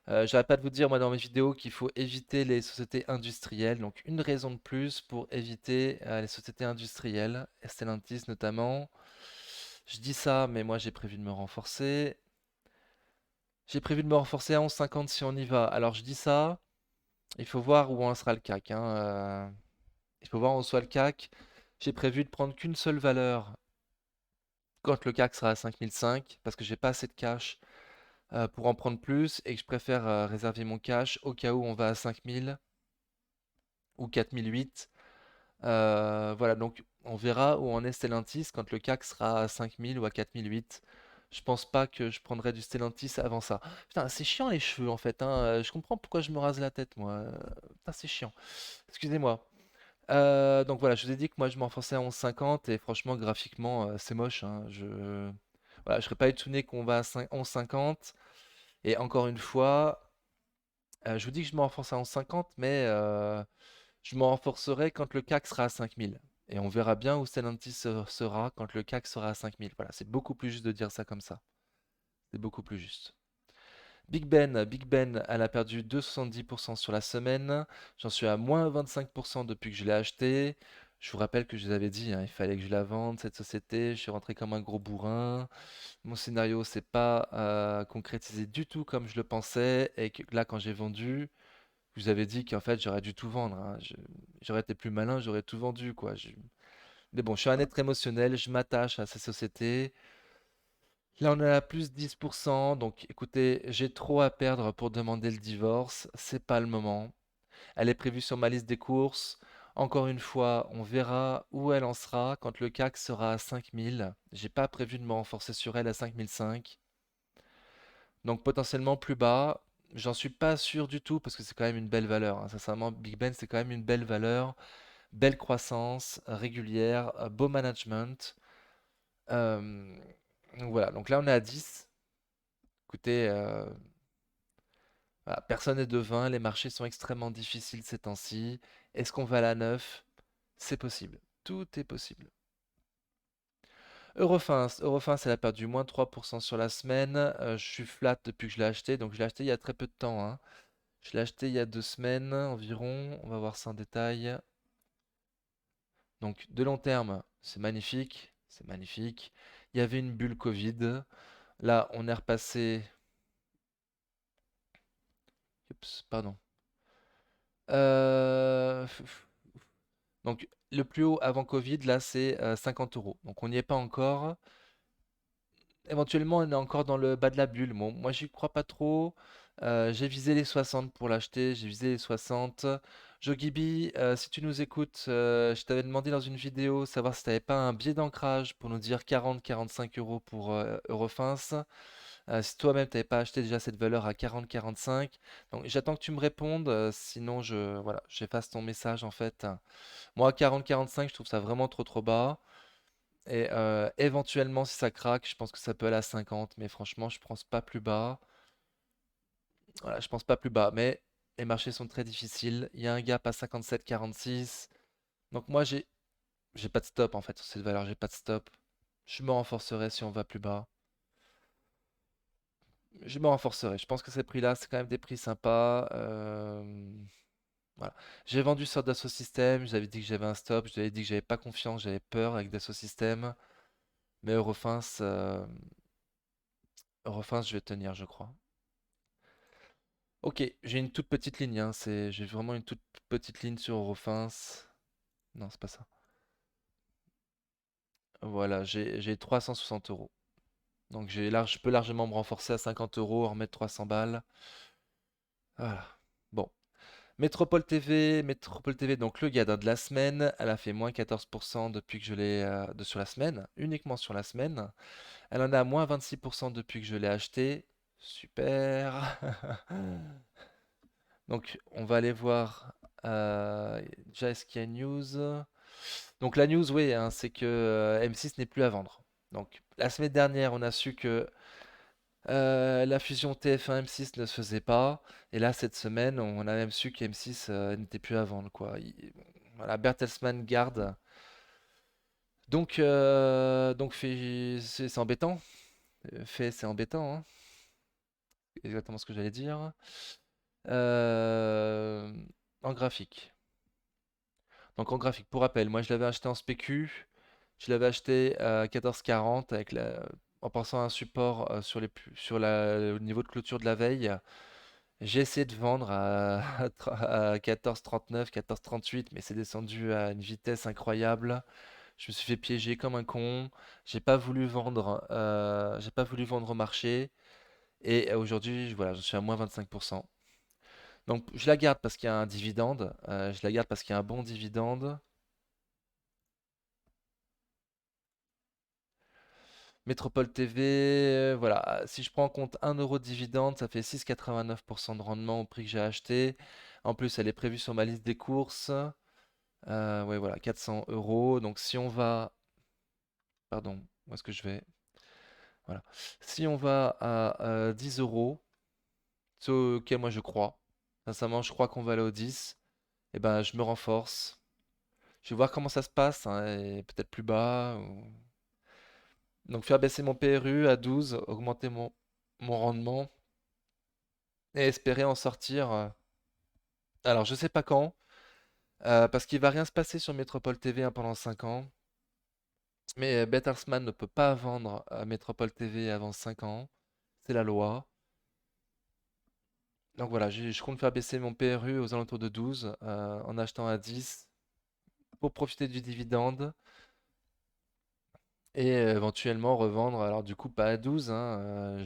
j'arrête pas de vous dire moi dans mes vidéos qu'il faut éviter les sociétés industrielles. Donc, une raison de plus pour éviter les sociétés industrielles, Stellantis notamment. Je dis ça, mais moi j'ai prévu de me renforcer. J'ai prévu de me renforcer à 11,50 si on y va. Alors je dis ça, il faut voir où en sera le CAC, hein. Il faut voir où soit le CAC. J'ai prévu de prendre qu'une seule valeur quand le CAC sera à 5005 parce que j'ai pas assez de cash pour en prendre plus et que je préfère réserver mon cash au cas où on va à 5000 ou 4008. Voilà, donc on verra où en est Stellantis quand le CAC sera à 5000 ou à 4008. Je pense pas que je prendrai du Stellantis avant ça. Putain, c'est chiant les cheveux en fait, hein. Je comprends pourquoi je me rase la tête moi. Putain, c'est chiant. Excusez-moi. Donc voilà, je vous ai dit que moi je m'enfonçais à 11,50 et franchement graphiquement c'est moche, hein. Voilà, je serais pas étonné qu'on va à 11,50 et encore une fois, je vous dis que je me renforce à 11,50 mais je me renforcerai quand le CAC sera à 5000 et on verra bien où Stellantis sera quand le CAC sera à 5000. Voilà, c'est beaucoup plus juste de dire ça comme ça. C'est beaucoup plus juste. Big Ben, elle a perdu 2,70% sur la semaine. J'en suis à moins 25% depuis que je l'ai acheté. Je vous rappelle que je vous avais dit, hein, il fallait que je la vende, cette société. Je suis rentré comme un gros bourrin. Mon scénario s'est pas concrétisé du tout comme je le pensais. Et que là, quand j'ai vendu, je vous avais dit qu'en fait, j'aurais dû tout vendre, hein. J'aurais été plus malin, j'aurais tout vendu, quoi. Mais bon, je suis un être émotionnel, je m'attache à ces sociétés. Là, on est à plus 10%, donc écoutez, j'ai trop à perdre pour demander le divorce, c'est pas le moment. Elle est prévue sur ma liste des courses. Encore une fois, on verra où elle en sera quand le CAC sera à 5000. J'ai pas prévu de me renforcer sur elle à 5005. Donc potentiellement plus bas. J'en suis pas sûr du tout parce que c'est quand même une belle valeur, hein. Sincèrement, Big Ben, c'est quand même une belle valeur. Belle croissance, régulière, beau management. Euh, donc voilà, donc là on est à 10. Écoutez, voilà, personne n'est devin, les marchés sont extrêmement difficiles ces temps-ci. Est-ce qu'on va à la 9? C'est possible. Tout est possible. Eurofins, elle a perdu moins 3% sur la semaine. Je suis flat depuis que je l'ai acheté, donc je l'ai acheté il y a très peu de temps, hein. Je l'ai acheté il y a 2 semaines environ. On va voir ça en détail. Donc de long terme, c'est magnifique. C'est magnifique. Il y avait une bulle Covid. Là, on est repassé. Oups, pardon. Euh, Donc le plus haut avant Covid, là, c'est 50 euros. Donc on n'y est pas encore. Éventuellement, on est encore dans le bas de la bulle. Bon, moi, j'y crois pas trop. J'ai visé les 60 pour l'acheter. J'ai visé les 60. Jogibi, si tu nous écoutes, je t'avais demandé dans une vidéo savoir si tu n'avais pas un biais d'ancrage pour nous dire 40-45 euros pour Eurofins. Si toi-même tu n'avais pas acheté déjà cette valeur à 40-45. Donc j'attends que tu me répondes. Sinon, voilà, j'efface ton message en fait. Moi, 40-45, je trouve ça vraiment trop trop bas. Et éventuellement, si ça craque, je pense que ça peut aller à 50, mais franchement, je pense pas plus bas. Voilà, je pense pas plus bas, mais les marchés sont très difficiles. Il y a un gap à 57,46. Donc moi, j'ai pas de stop en fait sur cette valeur, j'ai pas de stop. Je me renforcerai si on va plus bas. Je me renforcerai. Je pense que ces prix-là, c'est quand même des prix sympas. Voilà. J'ai vendu sur Dassault Systèmes. J'avais dit que j'avais un stop. Je lui avais dit que j'avais pas confiance, j'avais peur avec Dassault Systèmes. Mais Eurofins, je vais tenir, je crois. Ok, j'ai une toute petite ligne, hein, j'ai vraiment une toute petite ligne sur Eurofins. Non, c'est pas ça. Voilà, j'ai 360 euros. Donc je peux largement me renforcer à 50 euros, en remettre 300 balles. Voilà. Bon. Métropole TV, donc le gadin de la semaine, elle a fait moins 14% depuis que je l'ai sur la semaine, uniquement sur la semaine. Elle en a moins 26% depuis que je l'ai acheté. Super. Donc on va aller voir déjà est-ce qu'il y a une news. Donc la news, oui, hein, c'est que M6 n'est plus à vendre. Donc la semaine dernière, on a su que la fusion TF1-M6 ne se faisait pas. Et là, cette semaine, on a même su que M6 n'était plus à vendre, quoi. Voilà, Bertelsmann garde. Donc c'est embêtant. C'est embêtant, hein. Exactement ce que j'allais dire. Euh, En graphique. Donc en graphique, pour rappel, moi je l'avais acheté en spécu, je l'avais acheté à 14,40 en pensant à un support au niveau de clôture de la veille. J'ai essayé de vendre à 14,39, 14,38, mais c'est descendu à une vitesse incroyable. Je me suis fait piéger comme un con. J'ai pas voulu vendre au marché. Et aujourd'hui, voilà, je suis à moins 25%. Donc je la garde parce qu'il y a un dividende. Je la garde parce qu'il y a un bon dividende. Métropole TV, voilà, si je prends en compte 1 € de dividende, ça fait 6,89% de rendement au prix que j'ai acheté. En plus, elle est prévue sur ma liste des courses. Ouais, voilà, 400 euros. Donc si on va, pardon, où est-ce que je vais? Voilà. Si on va à 10 euros, ce auquel moi je crois, sincèrement, je crois qu'on va aller au 10, et ben je me renforce. Je vais voir comment ça se passe, hein, et peut-être plus bas. Donc faire baisser mon PRU à 12, augmenter mon rendement. Et espérer en sortir. Alors, je sais pas quand, parce qu'il va rien se passer sur Métropole TV hein, pendant 5 ans. Mais Bertelsmann ne peut pas vendre à Métropole TV avant 5 ans. C'est la loi. Donc voilà, je compte faire baisser mon PRU aux alentours de 12 en achetant à 10 pour profiter du dividende et éventuellement revendre. Alors du coup, pas à 12, hein,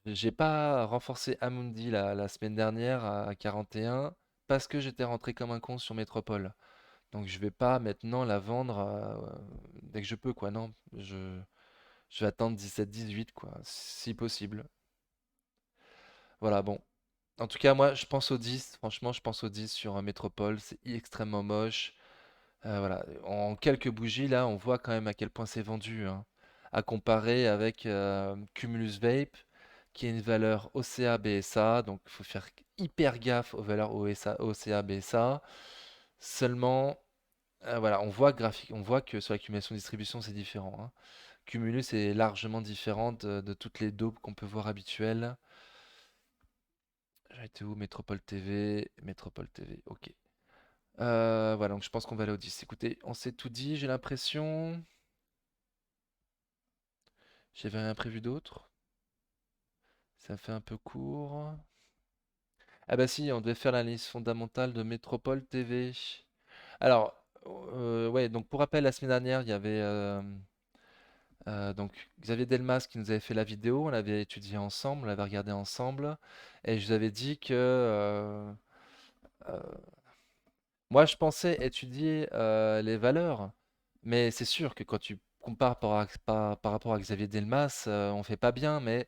j'ai pas renforcé Amundi la semaine dernière à 41. parce que j'étais rentré comme un con sur Métropole. Donc je vais pas maintenant la vendre dès que je peux, quoi. Non, je vais attendre 17-18, quoi, si possible. Voilà, bon. En tout cas, moi, je pense au 10. Franchement, je pense au 10 sur un Métropole. C'est extrêmement moche. Voilà. En quelques bougies, là, on voit quand même à quel point c'est vendu, hein. À comparer avec Cumulus Vape, qui a une valeur OCA BSA. Donc, il faut faire hyper gaffe aux valeurs OCA BSA. Seulement, voilà, on voit que sur l'accumulation distribution, c'est différent, hein. Cumulus est largement différente de toutes les dopes qu'on peut voir habituelles. J'ai été où? Métropole TV, Métropole TV, ok. Voilà, donc je pense qu'on va aller au 10. Écoutez, on s'est tout dit, j'ai l'impression. J'avais rien prévu d'autre. Ça fait un peu court. Ah bah si, on devait faire l'analyse fondamentale de Métropole TV. Alors, ouais, donc pour rappel, la semaine dernière, il y avait donc Xavier Delmas qui nous avait fait la vidéo, on l'avait étudié ensemble, on l'avait regardé ensemble, et je vous avais dit que euh, moi je pensais étudier les valeurs, mais c'est sûr que quand tu compares par rapport à Xavier Delmas, on fait pas bien, mais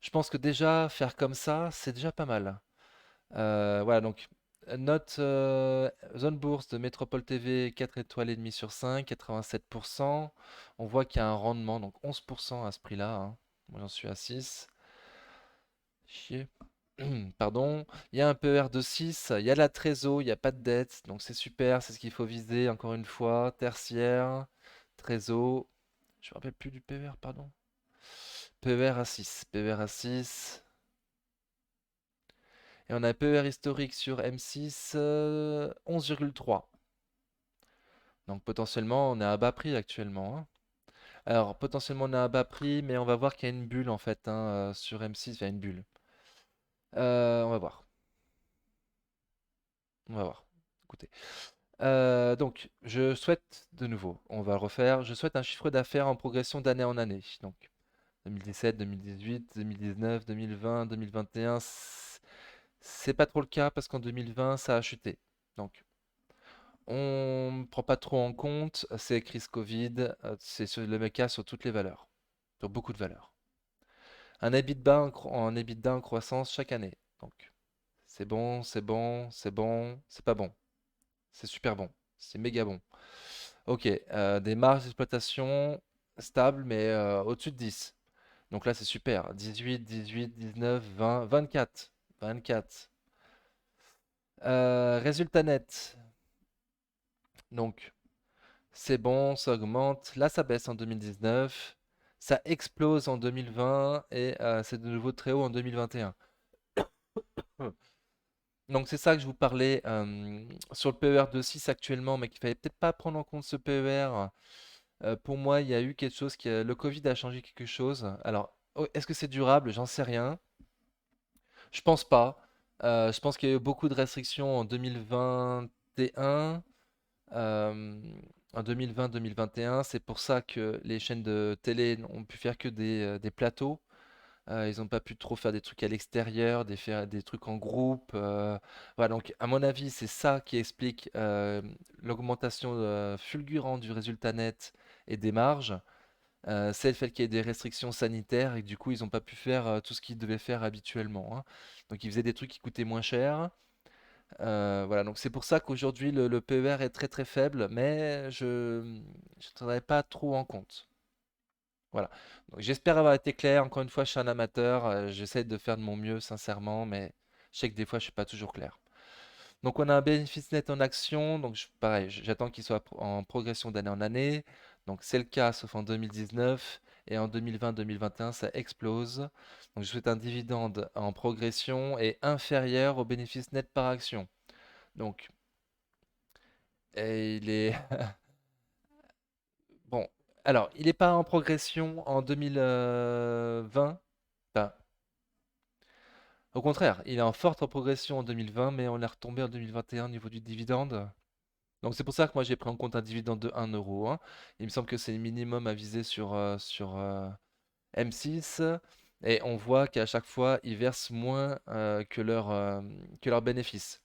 je pense que déjà faire comme ça, c'est déjà pas mal. Voilà, donc note zone bourse de Métropole TV 4 étoiles et demie sur 5, 87%. On voit qu'il y a un rendement, donc 11% à ce prix-là, hein. Moi j'en suis à 6. Chier. Pardon. Il y a un PER de 6, il y a la trésor, il n'y a pas de dette, donc c'est super, c'est ce qu'il faut viser encore une fois. Tertiaire, trésor. Je me rappelle plus du PER, pardon. PER à 6, PER à 6. Et on a un PER historique sur M6, 11,3. Donc potentiellement, on est à bas prix actuellement, hein. Alors potentiellement, on est à bas prix, mais on va voir qu'il y a une bulle en fait, hein, sur M6, il y a une bulle. On va voir. On va voir. Écoutez. Donc, je souhaite de nouveau, on va le refaire, je souhaite un chiffre d'affaires en progression d'année en année. Donc 2017, 2018, 2019, 2020, 2021, c'est pas trop le cas parce qu'en 2020, ça a chuté. Donc on ne prend pas trop en compte ces crises Covid, c'est sur le même cas sur toutes les valeurs, sur beaucoup de valeurs. Un EBITDA en croissance chaque année. Donc, c'est bon, c'est bon, c'est bon, c'est pas bon. C'est super bon. C'est méga bon. Ok, des marges d'exploitation stables, mais au-dessus de 10. Donc là, c'est super. 18, 18, 19, 20, 24. 24. Résultat net. Donc, c'est bon, ça augmente. Là, ça baisse en 2019. Ça explose en 2020 et c'est de nouveau très haut en 2021. Donc, c'est ça que je vous parlais sur le PER de 6 actuellement, mais qu'il fallait peut-être pas prendre en compte ce PER. Pour moi, il y a eu quelque chose le Covid a changé quelque chose. Alors, est-ce que c'est durable? J'en sais rien. Je pense pas. Je pense qu'il y a eu beaucoup de restrictions en 2021. euh, En 2020-2021, c'est pour ça que les chaînes de télé n'ont pu faire que des plateaux. Ils n'ont pas pu trop faire des trucs à l'extérieur, faire des trucs en groupe. Voilà, donc à mon avis, c'est ça qui explique l'augmentation fulgurante du résultat net et des marges. C'est le fait qu'il y ait des restrictions sanitaires et que du coup, ils n'ont pas pu faire tout ce qu'ils devaient faire habituellement, hein. Donc, ils faisaient des trucs qui coûtaient moins cher. Voilà, donc c'est pour ça qu'aujourd'hui, le PER est très très faible, mais je ne tiendrai pas trop en compte. Voilà. Donc, j'espère avoir été clair. Encore une fois, je suis un amateur. J'essaie de faire de mon mieux, sincèrement, mais je sais que des fois, je suis pas toujours clair. Donc, on a un bénéfice net en action. Donc, pareil, j'attends qu'il soit en progression d'année en année. Donc, c'est le cas, sauf en 2019. Et en 2020-2021, ça explose. Donc, je souhaite un dividende en progression et inférieur au bénéfice net par action. Donc, et il est. Bon. Alors, il n'est pas en progression en 2020. Enfin, au contraire, il est en forte progression en 2020, mais on est retombé en 2021 au niveau du dividende. Donc c'est pour ça que moi j'ai pris en compte un dividende de 1 euro, hein. Il me semble que c'est le minimum à viser sur M6. Et on voit qu'à chaque fois, ils versent moins que leur bénéfice.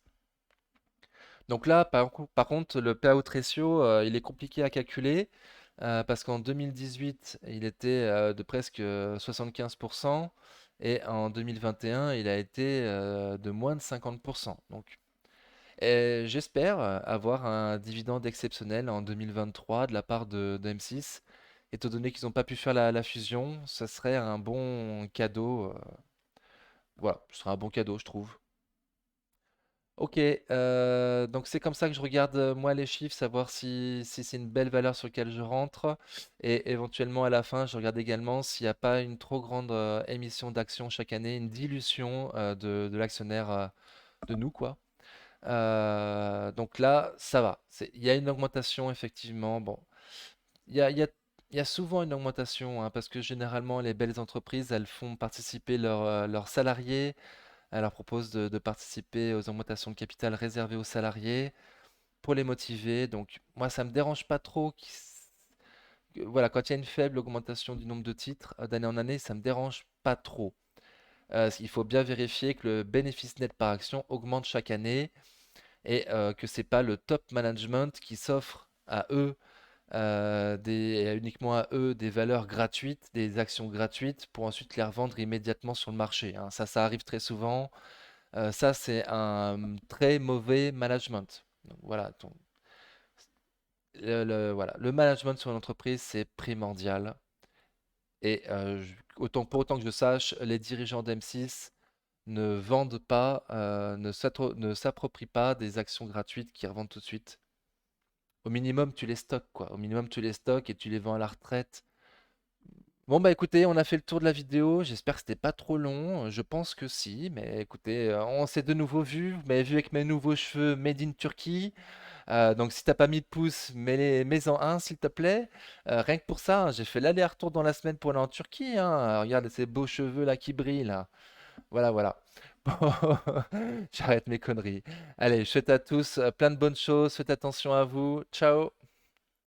Donc là, par contre, le payout ratio, il est compliqué à calculer parce qu'en 2018, il était de presque 75% et en 2021, il a été de moins de 50%. Donc, j'espère avoir un dividende exceptionnel en 2023 de la part de M6. Étant donné qu'ils n'ont pas pu faire la fusion, ça serait un bon cadeau. Voilà, ce serait un bon cadeau, je trouve. Ok, donc c'est comme ça que je regarde moi les chiffres, savoir si c'est une belle valeur sur laquelle je rentre. Et éventuellement à la fin, je regarde également s'il n'y a pas une trop grande émission d'actions chaque année, une dilution de l'actionnaire de nous, quoi. Donc là, ça va. Il y a une augmentation, effectivement. Bon, il y a, il y a- il y a souvent une augmentation, hein, parce que généralement, les belles entreprises, elles font participer leurs salariés. Elle leur propose de participer aux augmentations de capital réservées aux salariés pour les motiver. Donc moi, ça me dérange pas trop. Voilà, quand il y a une faible augmentation du nombre de titres d'année en année, ça me dérange pas trop. Il faut bien vérifier que le bénéfice net par action augmente chaque année et que c'est pas le top management qui s'offre à eux uniquement à eux des valeurs gratuites, des actions gratuites pour ensuite les revendre immédiatement sur le marché, hein. Ça arrive très souvent. Ça, c'est un très mauvais management. Donc, voilà, voilà. Le management sur une entreprise, c'est primordial. Et pour autant que je sache, les dirigeants d'M6 ne vendent pas, ne s'approprient pas des actions gratuites qui revendent tout de suite. Au minimum, tu les stocks, quoi. Au minimum, tu les stocks et tu les vends à la retraite. Bon bah écoutez, on a fait le tour de la vidéo, j'espère que c'était pas trop long, je pense que si, mais écoutez, on s'est de nouveau vu, vous m'avez vu avec mes nouveaux cheveux made in Turkey, donc si t'as pas mis de pouce, mets-en un s'il te plaît. Rien que pour ça, hein, j'ai fait l'aller-retour dans la semaine pour aller en Turquie, hein. Regarde ces beaux cheveux là qui brillent là. Voilà, voilà. Bon, j'arrête mes conneries. Allez, je souhaite à tous plein de bonnes choses, faites attention à vous, ciao!